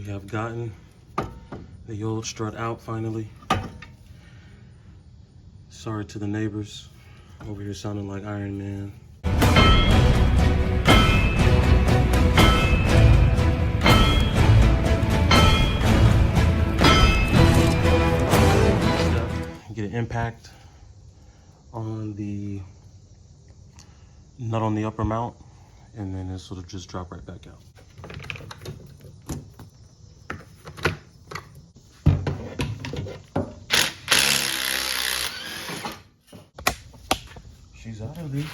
We have gotten the old strut out finally. Sorry to the neighbors over here sounding like Iron Man. Get an impact on the nut on the upper mount, and then this will just drop right back out. She's out of there.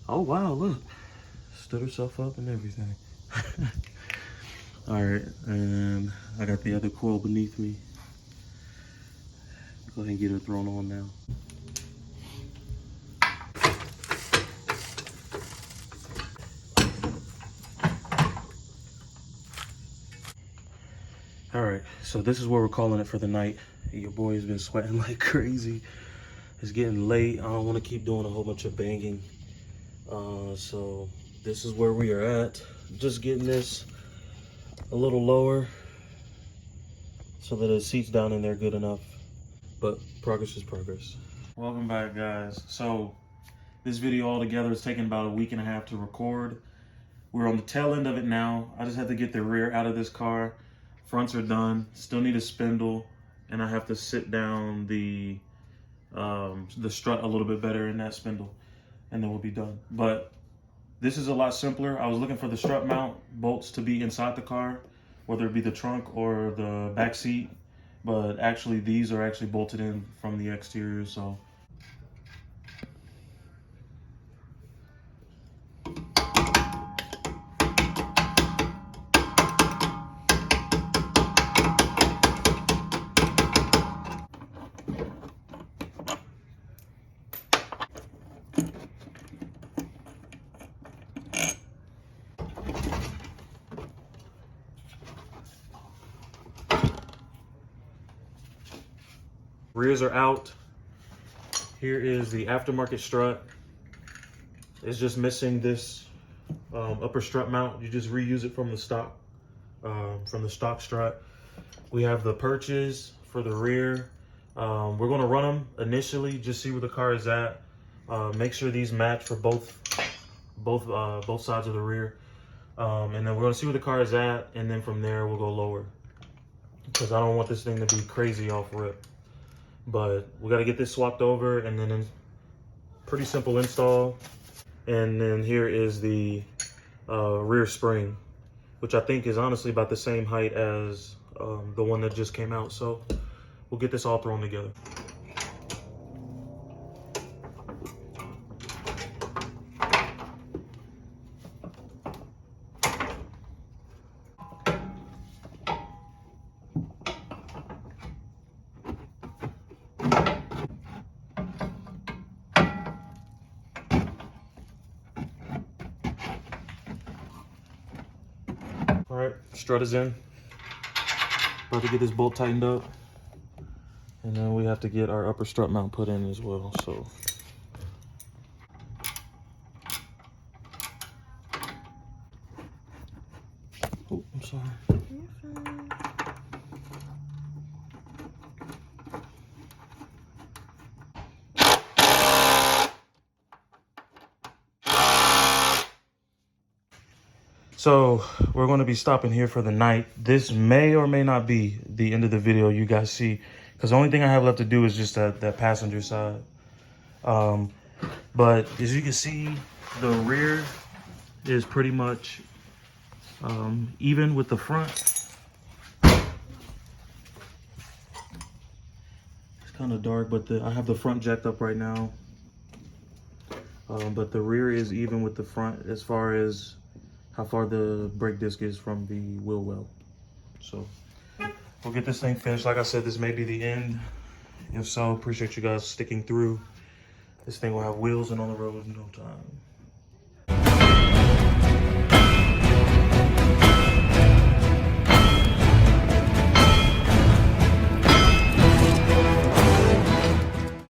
Oh wow, look. Stood herself up and everything. Alright, and I got the other coil beneath me. Go ahead and get her thrown on now. Alright, so this is where we're calling it for the night. Your boy's been sweating like crazy. It's getting late. I don't want to keep doing a whole bunch of banging. So this is where we are at. Just getting this a little lower so that it seats down in there good enough. But progress is progress. Welcome back, guys. So this video altogether has taken about a week and a half to record. We're on the tail end of it now. I just had to get the rear out of this car. Fronts are done. Still need a spindle, and I have to sit down the strut a little bit better in that spindle, and then we'll be done. But this is a lot simpler. I was looking for the strut mount bolts to be inside the car, whether it be the trunk or the back seat. But actually, these are actually bolted in from the exterior, so. Rears are out. Here is the aftermarket strut. It's just missing this upper strut mount. You just reuse it from the stock strut. We have the perches for the rear. We're going to run them initially, just see where the car is at. Make sure these match for both sides of the rear, and then we're going to see where the car is at, and then from there we'll go lower, because I don't want this thing to be crazy off rip. But we got to get this swapped over, and then pretty simple install. And then here is the rear spring, which I think is honestly about the same height as the one that just came out. So we'll get this all thrown together. All right, strut is in. About to get this bolt tightened up. And then we have to get our upper strut mount put in as well, so. Oh, I'm sorry. So we're going to be stopping here for the night. This may or may not be the end of the video you guys see, because the only thing I have left to do is just that passenger side. But as you can see, the rear is pretty much even with the front. It's kind of dark, but I have the front jacked up right now. But the rear is even with the front as far as how far the brake disc is from the wheel well. So we'll get this thing finished. Like I said, this may be the end. If so, appreciate you guys sticking through. This thing will have wheels and on the road in no time.